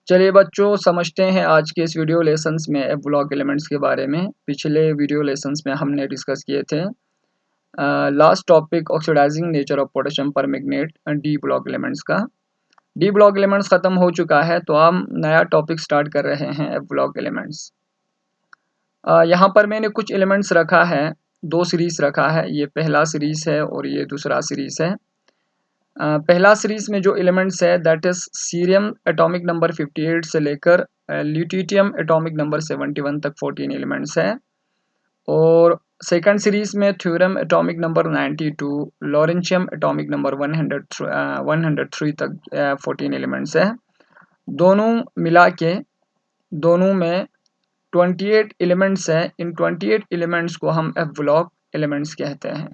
चलिए बच्चों, समझते हैं आज के इस वीडियो लेसन्स में एफ ब्लॉक एलिमेंट्स के बारे में। पिछले वीडियो लेसन्स में हमने डिस्कस किए थे last topic oxidizing nature of potassium permanganate D block elements का। डी ब्लॉक एलिमेंट्स ख़त्म हो चुका है, तो हम नया टॉपिक स्टार्ट कर रहे हैं एफ ब्लॉक एलिमेंट्स। यहाँ पर मैंने कुछ एलिमेंट्स रखा है, दो सीरीज़ रखा है। ये पहला सीरीज़ है और ये दूसरा सीरीज़ है। पहला सीरीज में जो एलिमेंट्स है that is cerium atomic number 58 से लेकर ल्यूटिटियम एटॉमिक नंबर 71 तक 14 एलिमेंट्स है। और सेकंड सीरीज में theorem atomic number 92, lawrencium atomic number 103 तक 14 एलिमेंट्स है। दोनों मिला के दोनों में 28 एलिमेंट्स है। इन 28 एलिमेंट्स को हम एफ ब्लॉक एलिमेंट्स कहते हैं।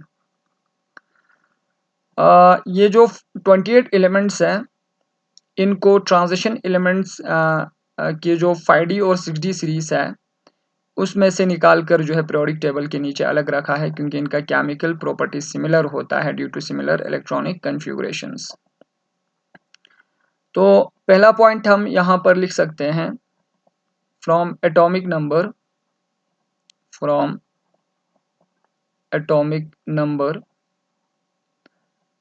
ये जो 28 एलिमेंट्स हैं इनको ट्रांजिशन एलिमेंट्स के जो 5D और 6D सीरीज है उसमें से निकाल कर जो है पीरियोडिक टेबल के नीचे अलग रखा है, क्योंकि इनका केमिकल प्रॉपर्टी सिमिलर होता है ड्यू टू सिमिलर इलेक्ट्रॉनिक कन्फिगुरेशंस। तो पहला पॉइंट हम यहाँ पर लिख सकते हैं, फ्रॉम एटॉमिक नंबर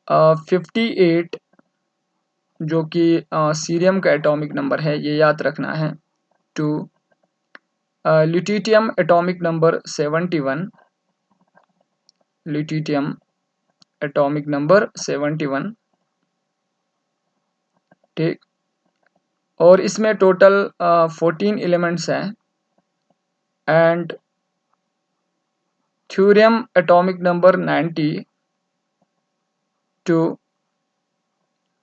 58 जो कि सीरियम का एटॉमिक नंबर है, ये याद रखना है, to lutetium atomic number 71, lutetium atomic number 71, ठीक। और इसमें टोटल 14 एलिमेंट्स हैं। And thorium atomic number 90 to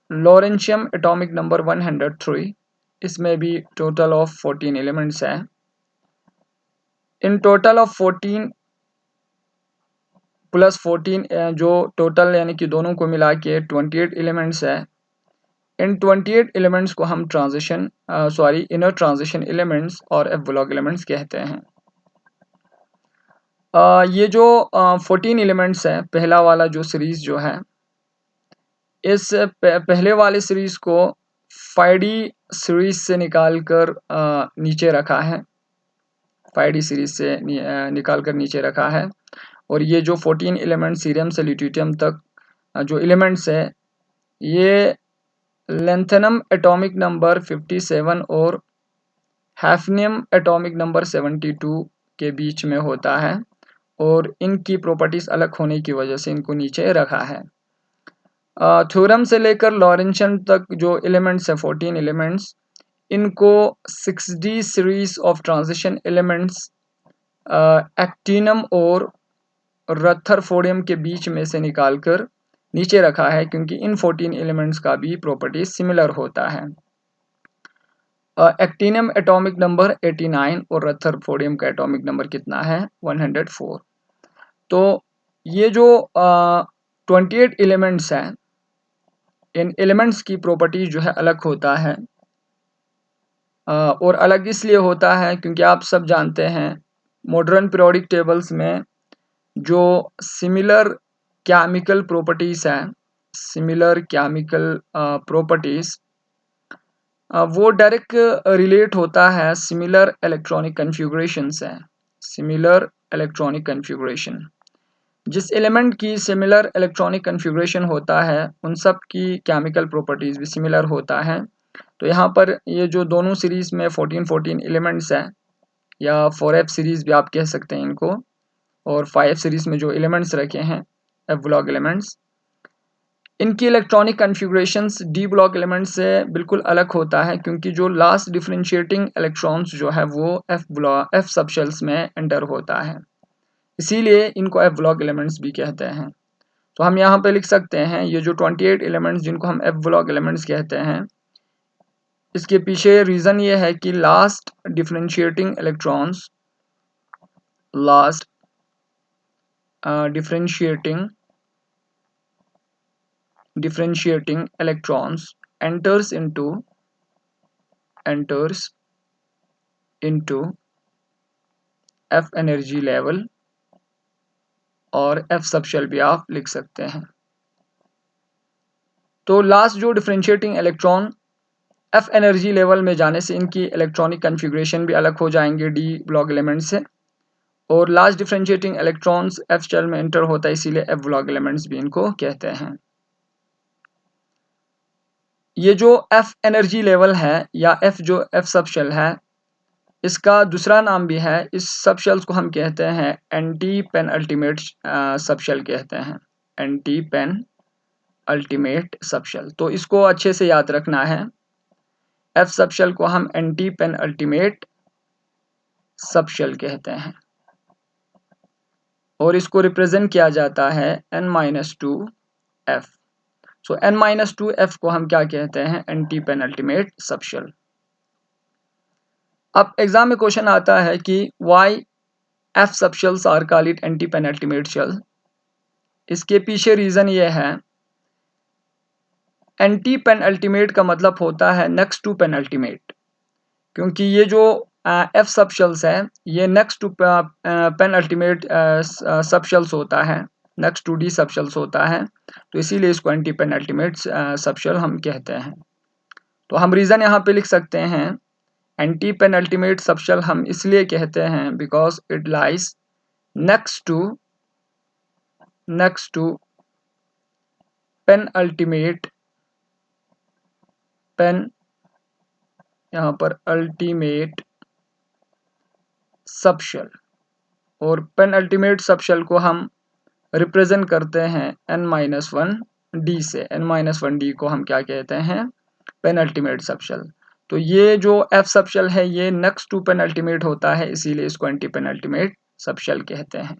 lawrencium atomic number 103, इसमें भी टोटल ऑफ 14 एलिमेंट्स हैं। इन टोटल ऑफ 14 प्लस 14 जो टोटल यानी कि दोनों को मिला के 28 एलिमेंट्स है। इन 28 एलिमेंट्स को हम इनर ट्रांजिशन एलिमेंट्स और एफ ब्लॉक एलिमेंट्स कहते हैं। ये जो 14 एलिमेंट्स है, पहला वाला जो सीरीज जो है, इस पहले वाले सीरीज को 5D सीरीज से निकाल कर नीचे रखा है, 5D सीरीज से निकाल कर नीचे रखा है। और ये जो 14 एलिमेंट सीरियम से ल्यूटिटियम तक जो एलिमेंट्स है, ये लेंथेनम एटॉमिक नंबर 57 और हैफनियम एटॉमिक नंबर 72 के बीच में होता है। और इनकी प्रॉपर्टीज अलग होने की वजह से इनको नीचे रखा है। थ्योरम से लेकर लॉरेंशियम तक जो एलिमेंट्स है 14 एलिमेंट्स, इनको 6D series of transition elements actinium और रदरफोर्डियम के बीच में से निकालकर नीचे रखा है, क्योंकि इन 14 एलिमेंट्स का भी प्रॉपर्टी सिमिलर होता है। एक्टिनम एटॉमिक नंबर 89 और रदरफोर्डियम का एटॉमिक नंबर कितना है, 104। तो ये जो 28 एलिमेंट्स हैं, इन एलिमेंट्स की प्रॉपर्टी जो है अलग होता है। और अलग इसलिए होता है क्योंकि आप सब जानते हैं मॉडर्न पीरियोडिक टेबल्स में जो सिमिलर केमिकल प्रॉपर्टीज़ हैं, सिमिलर केमिकल प्रॉपर्टीज़, वो डायरेक्ट रिलेट होता है सिमिलर इलेक्ट्रॉनिक कन्फिगुरेशन से। सिमिलर इलेक्ट्रॉनिक कन्फिगुरेशन, जिस एलिमेंट की सिमिलर इलेक्ट्रॉनिक कन्फिगुरेशन होता है उन सब की केमिकल प्रॉपर्टीज़ भी सिमिलर होता है। तो यहाँ पर ये जो दोनों सीरीज़ में 14 एलिमेंट्स हैं, या 4F सीरीज़ भी आप कह सकते हैं इनको, और 5F सीरीज़ में जो एलिमेंट्स रखे हैं एफ ब्लॉक एलिमेंट्स, इनकी इलेक्ट्रॉनिक कन्फिगुरेशंस डी ब्लॉक एलिमेंट्स से बिल्कुल अलग होता है, क्योंकि जो लास्ट डिफरेंशिएटिंग इलेक्ट्रॉन्स जो है वो एफ सबशेल्स में एंटर होता है, इसीलिए इनको एफ ब्लॉक एलिमेंट्स भी कहते हैं। तो हम यहाँ पे लिख सकते हैं ये जो 28 एलिमेंट्स जिनको हम एफ ब्लॉक एलिमेंट्स कहते हैं, इसके पीछे रीज़न ये है कि last differentiating electrons enters into F energy level, और F सबशेल भी आप लिख सकते हैं। तो लास्ट जो differentiating electron F energy level में जाने से इनकी इलेक्ट्रॉनिक कन्फिग्रेशन भी अलग हो जाएंगे डी ब्लॉक एलिमेंट से, और large differentiating electrons F shell में एंटर होता है, इसीलिए एफ ब्लॉक एलिमेंट्स भी इनको कहते हैं। ये जो एफ एनर्जी लेवल है या एफ जो एफ सब शेल है, इसका दूसरा नाम भी है, इस सब शेल्स को हम कहते हैं anti pen ultimate sub shell कहते हैं, anti pen ultimate sub shell. तो इसको अच्छे से याद रखना है, एफ सब शेल को हम anti pen ultimate sub shell कहते हैं, और इसको रिप्रेजेंट किया जाता है n-2f। सो n-2f को हम क्या कहते हैं, anti pen ultimate sub shell. अब एग्जाम में क्वेश्चन आता है कि why F sub shells are called antepenultimate shell. इसके पीछे रीजन ये है, एंटी पेन अल्टीमेट का मतलब होता है नेक्स्ट टू पेन अल्टीमेट, क्योंकि ये जो एफ सब शेल्स है ये next to pen ultimate sub shells होता है, next to D sub shells होता है, तो इसीलिए इसको anti pen ultimate sub shell हम कहते हैं। तो हम रीज़न यहाँ पे लिख सकते हैं, anti pen ultimate sub shell हम इसलिए कहते हैं because it lies next to penultimate, pen यहाँ पर अल्टीमेट सब शेल, और पेन अल्टीमेट सब शेल को हम रिप्रेजेंट करते हैं n-1d से, n-1d को हम क्या कहते हैं, पेन अल्टीमेट सब शेल। तो ये जो f सब शेल है ये नेक्स्ट टू पेन अल्टीमेट होता है, इसीलिए इसको anti pen ultimate sub shell कहते हैं।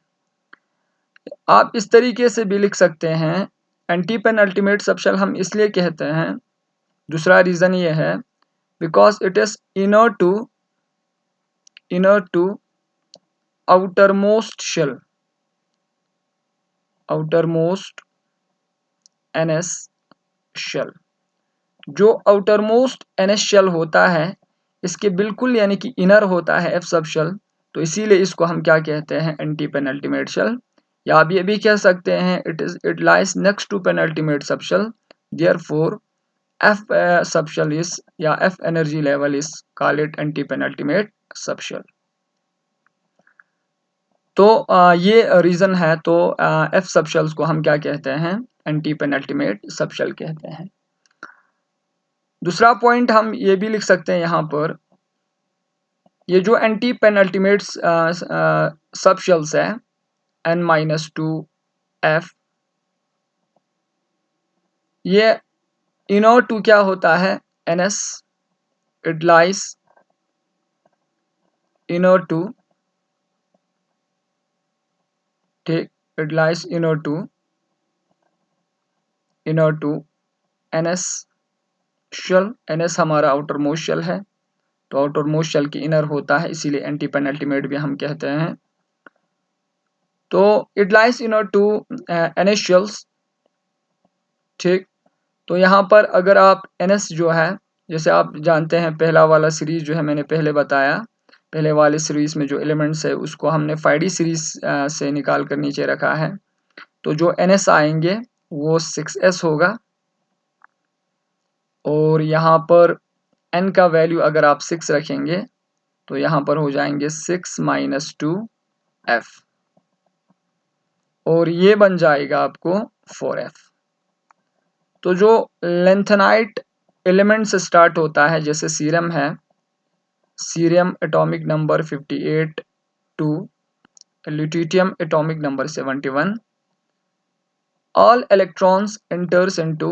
आप इस तरीके से भी लिख सकते हैं, anti pen ultimate sub shell हम इसलिए कहते हैं, दूसरा रीजन ये है because it is inner to outermost shell, outermost ns shell। जो outermost ns shell होता है इसके बिल्कुल यानी कि इनर होता है f सब शेल, तो इसीलिए इसको हम क्या कहते हैं, एंटी पेनल्टीमेट शेल। या आप ये भी कह सकते हैं it lies next to penultimate sub shell, therefore f sub shell is या f energy level is called it antepenultimate sub shell. तो ये रीज़न है, तो एफ सब शेल्स को हम क्या कहते हैं, एंटी पेनल्टीमेट सब शेल कहते हैं। दूसरा पॉइंट हम ये भी लिख सकते हैं यहाँ पर, ये जो एंटी पेनल्टीमेट सब शेल्स है n-2f, ये इनर टू क्या होता है, ns, it lies inner to, ठीक, it lies inner to ns shell. ns हमारा आउटर मोस्ट शेल है, तो आउटर मोस्ट शेल की इनर होता है, इसीलिए एंटी पेनल्टीमेट भी हम कहते हैं। तो it lies inner to ns shells, ठीक। तो यहाँ पर अगर आप ns जो है, जैसे आप जानते हैं पहला वाला सीरीज जो है मैंने पहले बताया, पहले वाले सीरीज में जो एलिमेंट्स है उसको हमने 5D सीरीज से निकाल कर नीचे रखा है, तो जो ns आएंगे वो 6s होगा, और यहाँ पर n का वैल्यू अगर आप 6 रखेंगे तो यहाँ पर हो जाएंगे 6 - 2f, और ये बन जाएगा आपको 4f। तो जो लेंथेनाइट एलिमेंट से स्टार्ट होता है, जैसे सीरम है, cerium atomic number 58 to lutetium atomic number 71, all electrons enters into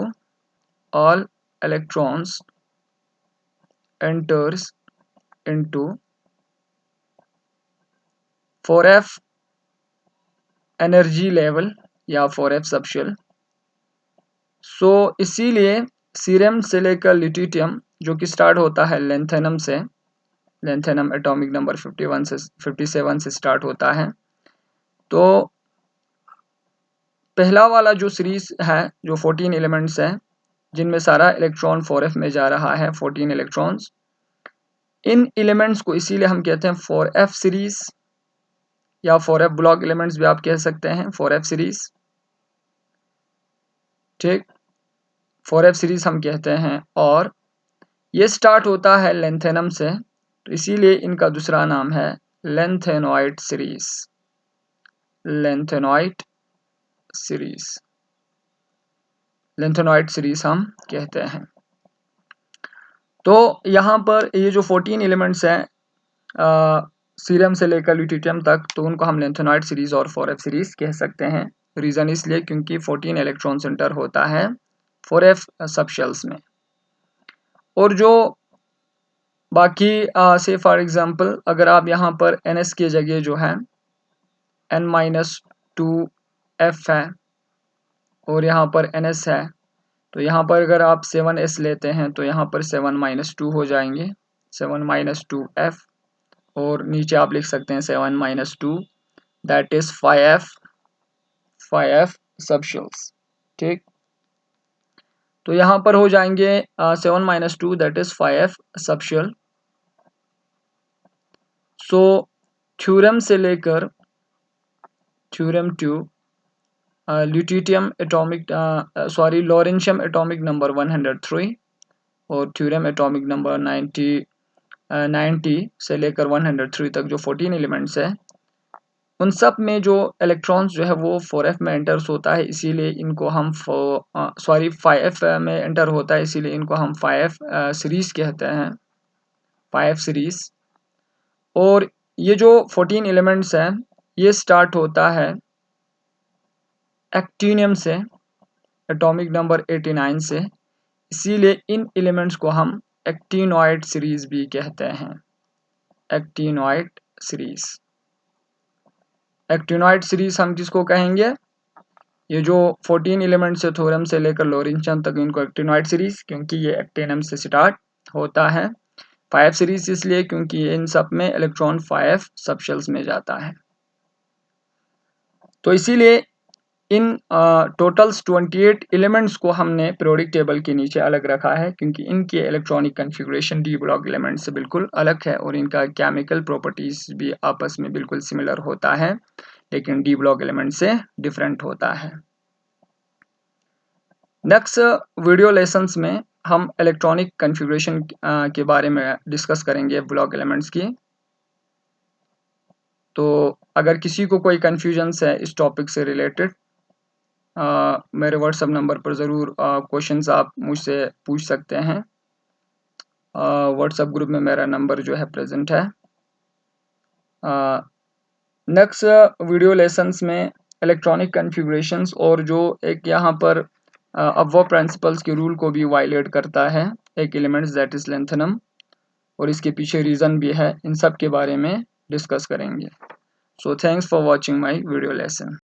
4f energy level या 4f सब शेल। सो इसीलिए सीरम से लेकर ल्यूटियम जो कि स्टार्ट होता है लेंथेनम से, लेंथेनम एटॉमिक नंबर 51 से 57 से स्टार्ट होता है, तो पहला वाला जो सीरीज है जो 14 एलिमेंट्स है जिनमें सारा इलेक्ट्रॉन 4f में जा रहा है, 14 इलेक्ट्रॉन्स, इन एलिमेंट्स को इसीलिए हम कहते हैं 4f सीरीज या 4f ब्लॉक एलिमेंट्स भी आप कह सकते हैं, 4f सीरीज, ठीक, 4f सीरीज हम कहते हैं। और ये स्टार्ट होता है लेंथेनम से, तो इसीलिए इनका दूसरा नाम है lanthanoid series. Lanthanoid series, lanthanoid series हम कहते हैं। तो यहाँ पर ये जो 14 एलिमेंट्स हैं सीरियम से लेकर ल्यूटियम तक, तो उनको हम लेंथेनॉइड सीरीज और 4f सीरीज कह सकते हैं। रीज़न इसलिए क्योंकि 14 इलेक्ट्रॉन सेंटर होता है 4f सबशेल्स में। और जो बाकी से फॉर एग्जांपल अगर आप यहाँ पर ns की जगह जो है n-2f है और यहाँ पर ns है, तो यहाँ पर अगर आप 7s लेते हैं तो यहाँ पर 7-2 हो जाएंगे, 7-2f, और नीचे आप लिख सकते हैं 7-2 दैट इज 5f सबशेल्स। ठीक, तो यहाँ पर हो जाएंगे 7-2 that is 5f subshell. So theorem से लेकर theorem 2 luteum atomic lawrencium atomic number 103 और थ्योरम एटॉमिक नंबर 90 से लेकर 103 तक जो 14 एलिमेंट्स है, उन सब में जो इलेक्ट्रॉन्स जो है वो 4f में एंटर्स होता है, इसीलिए इनको हम 5f में एंटर होता है, इसीलिए इनको हम 5f सीरीज कहते हैं, 5f सीरीज। और ये जो 14 एलिमेंट्स हैं ये स्टार्ट होता है एक्टिनियम से, एटॉमिक नंबर 89 से, इसीलिए इन एलिमेंट्स को हम एक्टिनॉइड सीरीज भी कहते हैं, एक्टिनॉइड सीरीज। एक्टिनॉइड सीरीज हम किसको कहेंगे? ये जो 14 एलिमेंट्स है थोरम से लेकर लॉरेंशियम तक, इनको एक्टिनॉइड सीरीज, क्योंकि ये एक्टिनम से स्टार्ट होता है। 5 सीरीज इसलिए क्योंकि इन सब में इलेक्ट्रॉन 5 सबशेल्स में जाता है। तो इसीलिए इन टोटल्स 28 एलिमेंट्स को हमने पीरियोडिक टेबल के नीचे अलग रखा है, क्योंकि इनकी electronic configuration D block element से बिल्कुल अलग है और इनका केमिकल प्रॉपर्टीज भी आपस में बिल्कुल सिमिलर होता है, लेकिन डी ब्लॉक एलिमेंट से डिफरेंट होता है। नेक्स्ट वीडियो लेसन्स में हम इलेक्ट्रॉनिक कन्फिगरेशन के बारे में डिस्कस करेंगे ब्लॉक एलिमेंट्स की। तो अगर किसी को कोई कन्फ्यूजन्स है इस टॉपिक से रिलेटेड, मेरे व्हाट्सएप नंबर पर ज़रूर क्वेश्चंस आप मुझसे पूछ सकते हैं। व्हाट्सएप ग्रुप में मेरा नंबर जो है प्रेजेंट है। नेक्स्ट वीडियो लेसन्स में इलेक्ट्रॉनिक कन्फिगरेशंस और जो एक यहाँ पर अबव प्रिंसिपल्स के रूल को भी वायलेट करता है एक एलिमेंट्स दैट इज लेंथेनम, और इसके पीछे रीज़न भी है, इन सब के बारे में डिस्कस करेंगे। So thanks for watching my video lesson.